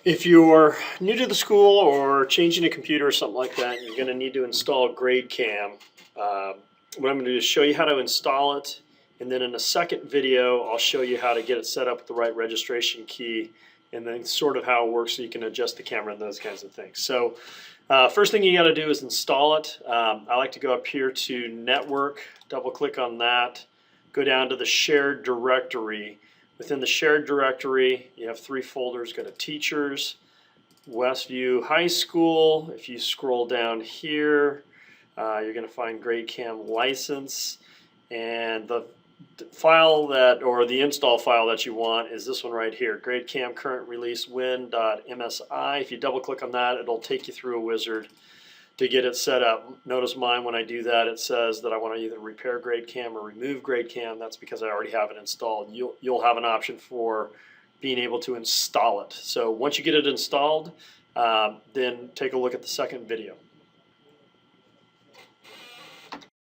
If you're new to the school or changing a computer or something like that, you're going to need to install Gradecam. What I'm going to do is show you how to install it, and then in a second video, I'll show you how to get it set up with the right registration key, and then sort of how it works so you can adjust the camera and those kinds of things. So first thing you got to do is install it. I like to go up here to Network, double click on that, go down to the shared directory. Within the shared directory, you have three folders. Go to Teachers, Westview High School. If you scroll down here, you're going to find Gradecam license, and the file that, or the install file that you want is this one right here, Gradecam current release win.msi. If you double click on that, it'll take you through a wizard to get it set up. Notice mine, when I do that, it says that I want to either repair Gradecam or remove Gradecam. That's because I already have it installed. You'll have an option for being able to install it. So once you get it installed, then take a look at the second video.